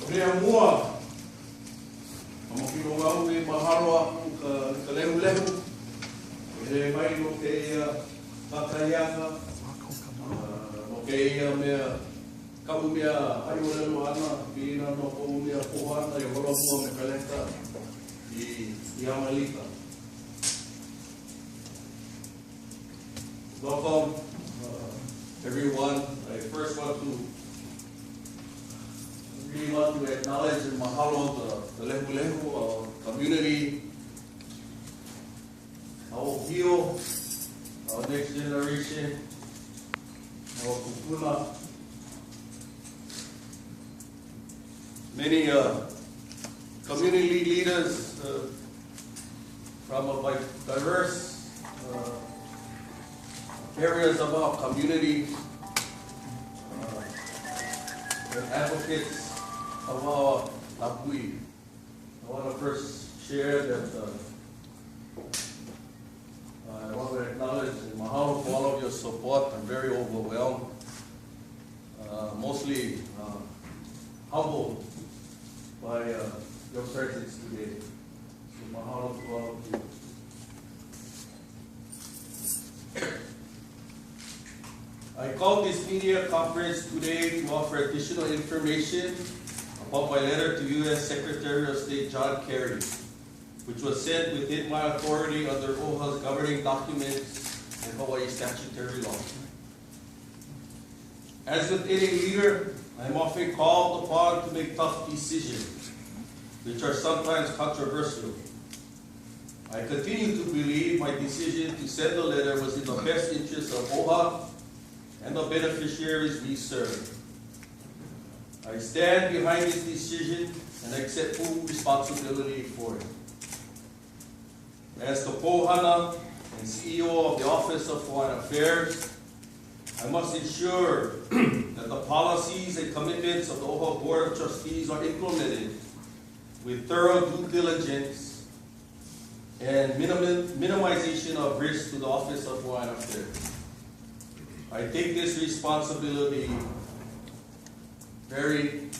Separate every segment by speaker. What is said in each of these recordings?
Speaker 1: Rea mua, makino ngau e mahalo aku ka lehu. E mai no ke kakaianga, no ke mea kamu mea haiole no ana, pina no kamu mea pohana, e holo mua me kaleta I Amalika. Welcome, everyone. I first want to acknowledge and mahalo the lehu community, our hio, our next generation, our kupuna. Many community leaders from a diverse areas of our community, advocates of our lapui. I want to first share that I want to acknowledge and mahalo for all of your support. I'm very overwhelmed, mostly humbled by your presence today. So mahalo to all of you. I called this media conference today to offer additional information about my letter to U.S. Secretary of State John Kerry, which was sent within my authority under OHA's governing documents and Hawaii statutory law. As with any leader, I am often called upon to make tough decisions, which are sometimes controversial. I continue to believe my decision to send the letter was in the best interest of OHA and the beneficiaries we serve. I stand behind this decision and accept full responsibility for it. As the Pohana and CEO of the Office of Hawaiian Affairs, I must ensure that the policies and commitments of the OHA Board of Trustees are implemented with thorough due diligence and minimization of risk to the Office of Hawaiian Affairs. I take this responsibility very,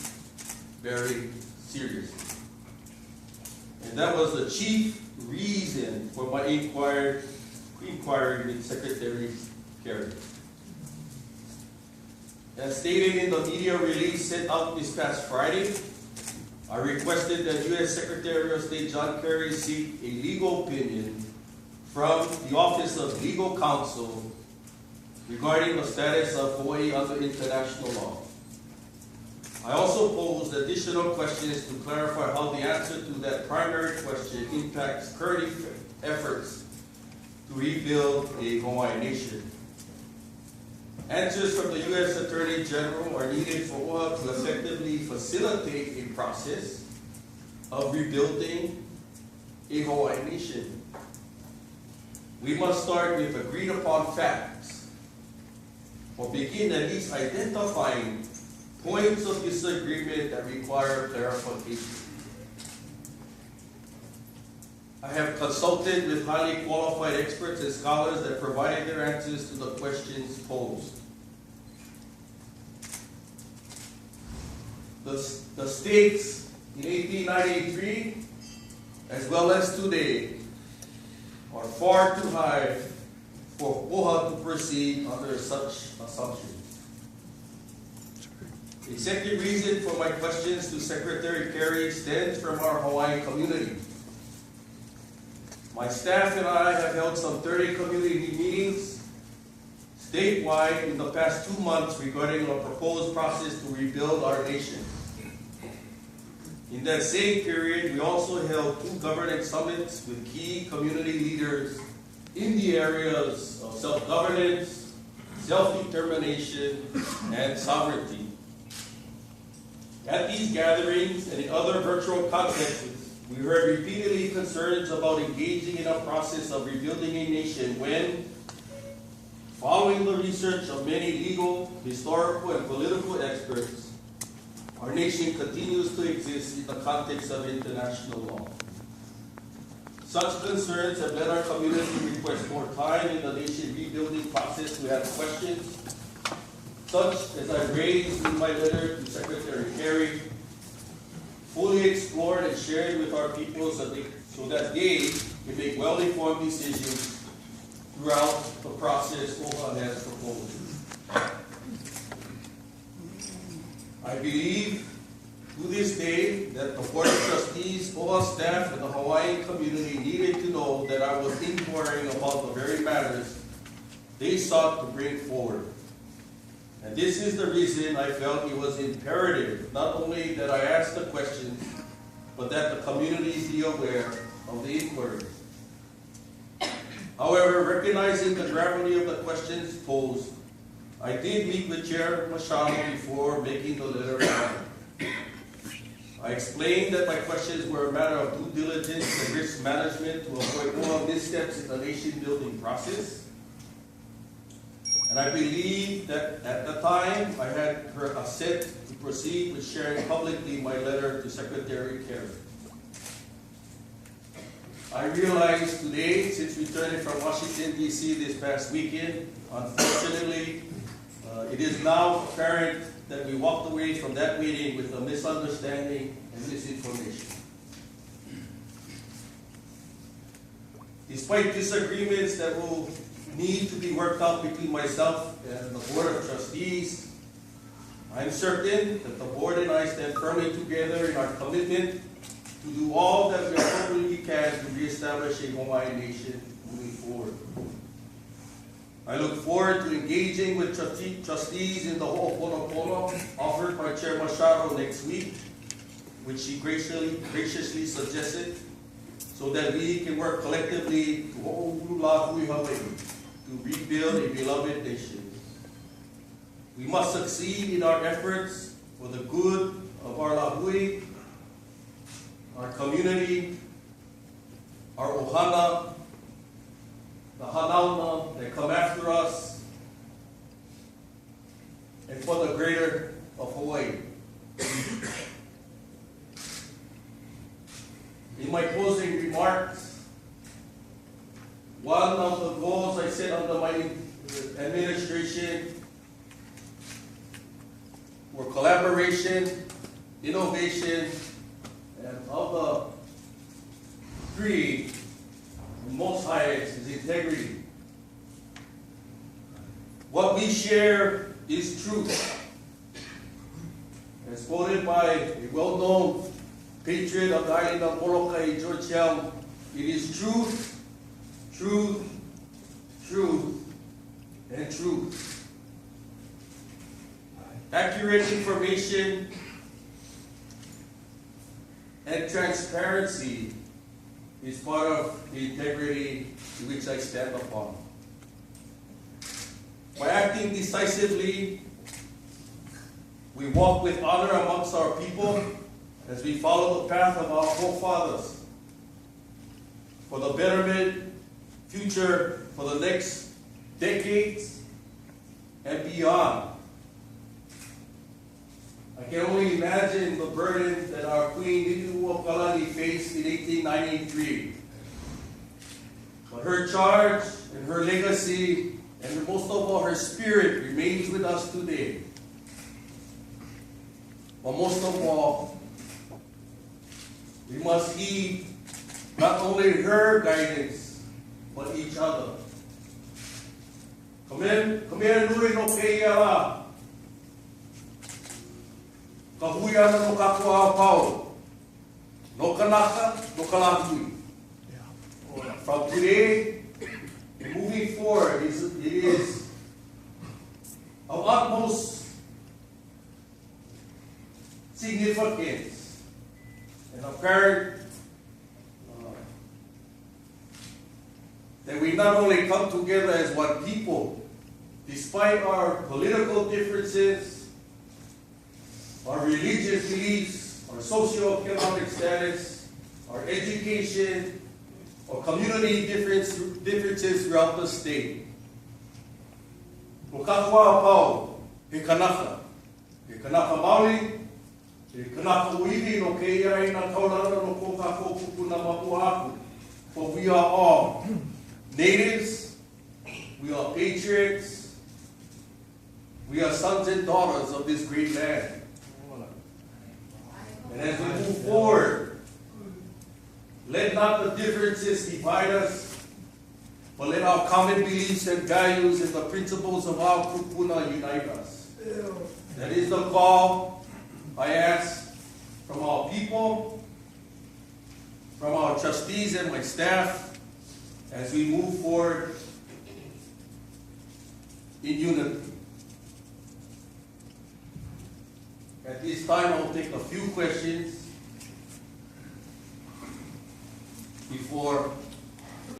Speaker 1: very seriously. And that was the chief reason for my inquiry with Secretary Kerry. As stated in the media release sent out this past Friday, I requested that U.S. Secretary of State John Kerry seek a legal opinion from the Office of Legal Counsel regarding the status of Hawaii under international law. I also posed additional questions to clarify how the answer to that primary question impacts current efforts to rebuild a Hawaiian nation. Answers from the U.S. Attorney General are needed for OHA to effectively facilitate a process of rebuilding a Hawaiian nation. We must start with agreed upon facts, or begin at least identifying points of disagreement that require clarification. I have consulted with highly qualified experts and scholars that provided their answers to the questions posed. The stakes in 1893, as well as today, are far too high for OHA to proceed under such assumptions. The second reason for my questions to Secretary Kerry stems from our Hawaiian community. My staff and I have held some 30 community meetings statewide in the past 2 months regarding a proposed process to rebuild our nation. In that same period, we also held 2 governance summits with key community leaders in the areas of self-governance, self-determination, and sovereignty. At these gatherings and in other virtual contexts, we heard repeatedly concerns about engaging in a process of rebuilding a nation when, following the research of many legal, historical, and political experts, our nation continues to exist in the context of international law. Such concerns have led our community to request more time in the nation rebuilding process to have questions, such as I raised in my letter to Secretary Kerry, our people so that they can make well-informed decisions throughout the process OHA has proposed. I believe to this day that the Board of Trustees, OHA staff, and the Hawaiian community needed to know that I was inquiring about the very matters they sought to bring forward. And this is the reason I felt it was imperative not only that I ask the questions, but that the community be aware of the inquiries. However, recognizing the gravity of the questions posed, I did meet with Chair Machado before making the letter out. I explained that my questions were a matter of due diligence and risk management to avoid more missteps in the nation-building process. And I believe that at the time, I had her assent to proceed with sharing publicly my letter to Secretary Kerry. I realize today, since returning from Washington, D.C. this past weekend, unfortunately, it is now apparent that we walked away from that meeting with a misunderstanding and misinformation. Despite disagreements that will need to be worked out between myself and the Board of Trustees, I'm certain that the Board and I stand firmly together in our commitment to do all that we appropriately can to reestablish a Hawaiian nation moving forward. I look forward to engaging with trustees in the Ho'oponopono offered by Chair Machado next week, which she graciously suggested, so that we can work collectively to Ho'olulahu Hawaii, to rebuild a beloved nation. We must succeed in our efforts for the good of our lahui, our community, our ohana, the hanauna that come after us, and for the greater of Hawaii. In my closing remarks, one of the goals I set under my administration were collaboration, innovation, and of the three, the most highest is integrity. What we share is truth. As quoted by a well-known patriot of the island of Molokai, George Young, it is truth, truth, truth, and truth. Accurate information and transparency is part of the integrity to which I stand upon. By acting decisively, we walk with honor amongst our people as we follow the path of our forefathers for the betterment, future, for the next decades and beyond. I can only imagine the burden that our Queen Liliuokalani faced in 1893. But her charge and her legacy, and most of all her spirit, remains with us today. But most of all, we must heed not only her guidance, but each other. Nuri no keiala. Kahuyana no kakua pao. No kanaka, no kalakui. From today, and moving forward, it is of utmost significance and apparent that we not only come together as one people, despite our political differences, our religious beliefs, our socio-economic status, our education, or community differences throughout the state. Okakua pau, he kanaka maoli, he kanaka uiwi no keia ina kaulana no kokako kuku na mapuaku. For we are all natives, we are patriots, we are sons and daughters of this great land. And as we move forward, not the differences divide us, but let our common beliefs and values and the principles of our kupuna unite us. That is the call I ask from our people, from our trustees and my staff, as we move forward in unity. At this time, I'll take a few questions before